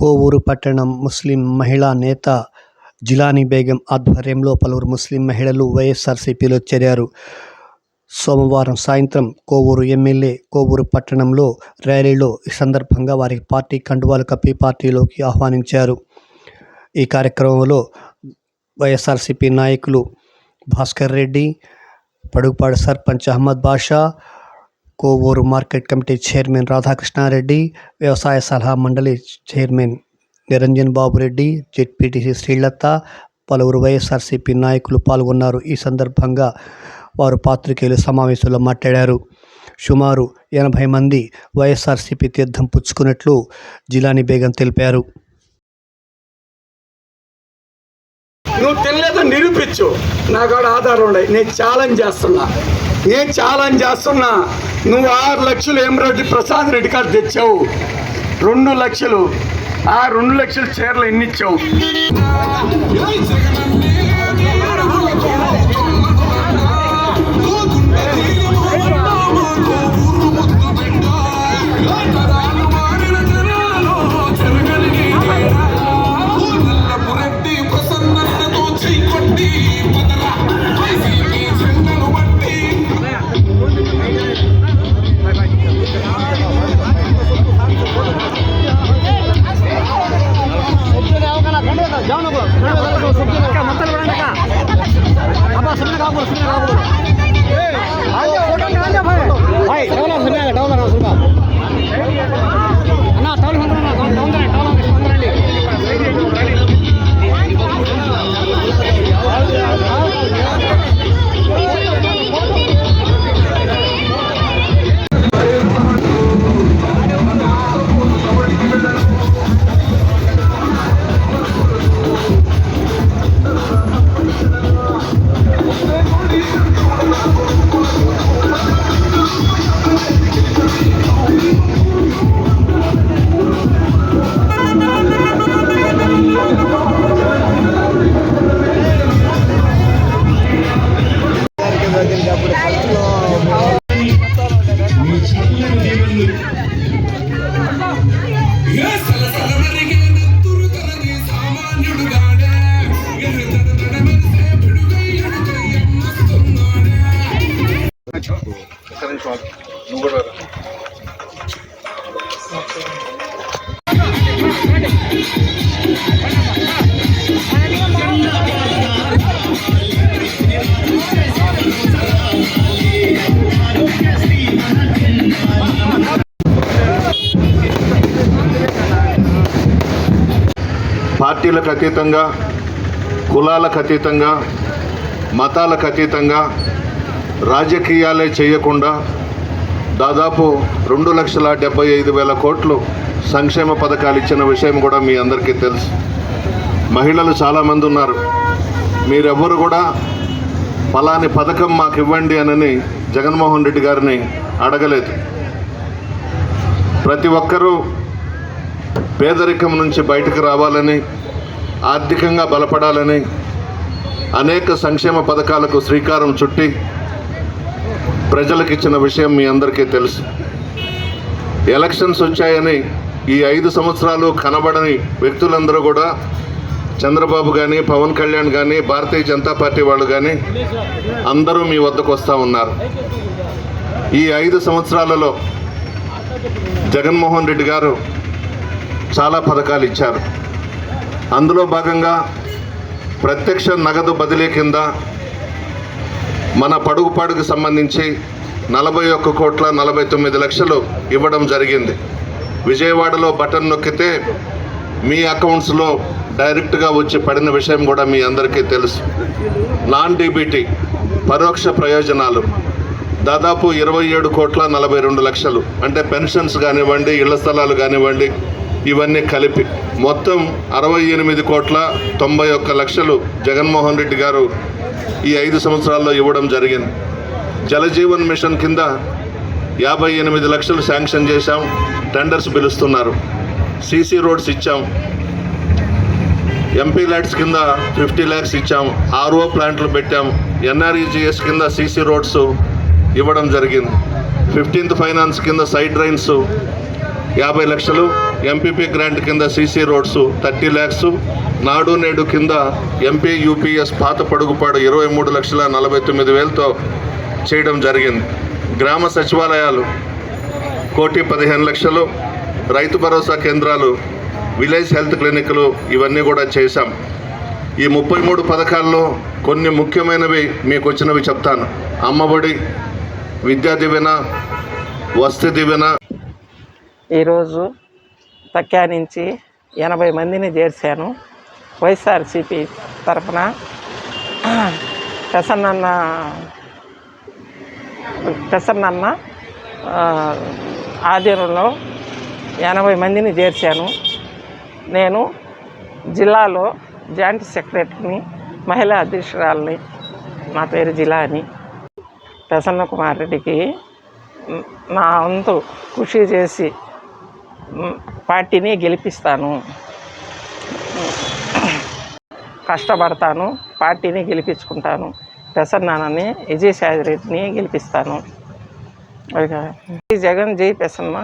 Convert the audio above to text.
కోవూరు పట్టణం ముస్లిం మహిళా నేత జిలానీ బేగం ఆధ్వర్యంలో పలువురు ముస్లిం మహిళలు వైఎస్ఆర్సీపీలో చేరారు. సోమవారం సాయంత్రం కోవూరు ఎమ్మెల్యే కోవూరు పట్టణంలో ర్యాలీలో ఈ సందర్భంగా వారికి పార్టీ కండువాలు కప్పి పార్టీలోకి ఆహ్వానించారు. ఈ కార్యక్రమంలో వైఎస్ఆర్సీపీ నాయకులు Bhaskar Reddy, Padugupadu sarpanch Ahmed Basha, Kovur market committee chairman Radhakrishna Reddy, వ్యవసాయ సలహా మండలి చైర్మన్ నిరంజన్ బాబురెడ్డి, జెడ్పీటీసీ శ్రీలత, పలువురు వైఎస్ఆర్సీపీ నాయకులు పాల్గొన్నారు. ఈ సందర్భంగా వారు పాత్రికేయుల సమావేశంలో మాట్లాడారు. సుమారు 80 మంది వైఎస్ఆర్సీపీ తీర్థం పుచ్చుకున్నట్లు జిలానీ బేగం తెలిపారు. నువ్వు తినలేదో నిరూపించు, నా కాడ ఆధారం ఉన్నాయి. నేను ఛాలెంజ్ చేస్తున్నా. నువ్వు 6 లక్షలు ఏమరెడ్డి ప్రసాద్ రెడ్డి కాడ తెచ్చావు, 2 లక్షలు. ఆ 2 లక్షల చీరలు ఎన్ని ఇచ్చావు? పార్టీలకు అతీతంగా, కులాలకు అతీతంగా, మతాలకు అతీతంగా రాజకీయాలే చేయకుండా దాదాపు 2,75,000 కోట్లు సంక్షేమ పథకాలు ఇచ్చిన విషయం కూడా మీ అందరికీ తెలుసు. మహిళలు చాలామంది ఉన్నారు. మీరెవ్వరు కూడా ఫలాని పథకం మాకు ఇవ్వండి అని జగన్మోహన్ రెడ్డి గారిని అడగలేదు. ప్రతి ఒక్కరూ పేదరికం నుంచి బయటకు రావాలని, ఆర్థికంగా బలపడాలని అనేక సంక్షేమ పథకాలకు శ్రీకారం చుట్టి ప్రజలకు ఇచ్చిన విషయం మీ అందరికీ తెలుసు. ఎలక్షన్స్ వచ్చాయని ఈ 5 సంవత్సరాలు కనబడని వ్యక్తులందరూ కూడా చంద్రబాబు కానీ, పవన్ కళ్యాణ్ కానీ, భారతీయ జనతా పార్టీ వాళ్ళు కానీ అందరూ మీ వద్దకు వస్తూ ఉన్నారు. ఈ 5 సంవత్సరాలలో జగన్మోహన్ రెడ్డి గారు చాలా పథకాలు ఇచ్చారు. అందులో భాగంగా ప్రత్యక్ష నగదు బదిలీ కింద మన పడుగుపాడుకు సంబంధించి 41,49,00,000 ఇవ్వడం జరిగింది. విజయవాడలో బటన్ నొక్కితే మీ అకౌంట్స్లో డైరెక్ట్గా వచ్చి పడిన విషయం కూడా మీ అందరికీ తెలుసు. నాన్ డీబీటీ పరోక్ష ప్రయోజనాలు దాదాపు 27,42,00,000, అంటే పెన్షన్స్ కానివ్వండి, ఇళ్ల స్థలాలు కానివ్వండి, ఇవన్నీ కలిపి మొత్తం 68,91,00,000 జగన్మోహన్ రెడ్డి గారు ఈ 5 సంవత్సరాల్లో ఇవ్వడం జరిగింది. జలజీవన్ మిషన్ కింద 58 లక్షలు శాంక్షన్ చేశాం, టెండర్స్ పిలుస్తున్నారు. సీసీ రోడ్స్ ఇచ్చాం, ఎంపీ ల్యాడ్స్ కింద 50 lakhs ఇచ్చాం, ఆర్ఓ ప్లాంట్లు పెట్టాం, ఎన్ఆర్ఈజీఎస్ కింద సీసీ రోడ్స్ ఇవ్వడం జరిగింది. 15th ఫైనాన్స్ కింద సైడ్ డ్రైన్స్ 50 లక్షలు, ఎంపీపీ గ్రాంట్ కింద సీసీ రోడ్స్ 30 lakhs, నాడు నేడు కింద ఎంపీ యూపీఎస్ పాత పడుగుపాడు 23,49,000తో చేయడం జరిగింది. గ్రామ సచివాలయాలు 1,15,00,000, రైతు భరోసా కేంద్రాలు, విలేజ్ హెల్త్ క్లినిక్లు ఇవన్నీ కూడా చేశాం. ఈ 33 పథకాల్లో కొన్ని ముఖ్యమైనవి మీకు వచ్చినవి చెప్తాను. అమ్మఒడి, విద్యా దీవెన, వసతి దీవెన. ఈరోజు తక్క్యా నుంచి 80 మందిని చేర్చాను. వైఎస్ఆర్సీపీ తరఫున ప్రసన్న ఆధ్వర్యంలో 80 మందిని చేర్చాను. నేను జిల్లాలో జాయింట్ సెక్రటరీని, మహిళా అధ్యక్షురాలని. నా పేరు జిలాని. ప్రసన్న కుమార్ రెడ్డికి నా వంతు కృషి చేసి పార్టీని గెలిపిస్తాను, కష్టపడతాను, పార్టీని గెలిపించుకుంటాను. ప్రసన్నని విజయసాయి రెడ్డిని గెలిపిస్తాను. జగన్ జై ప్రసన్న.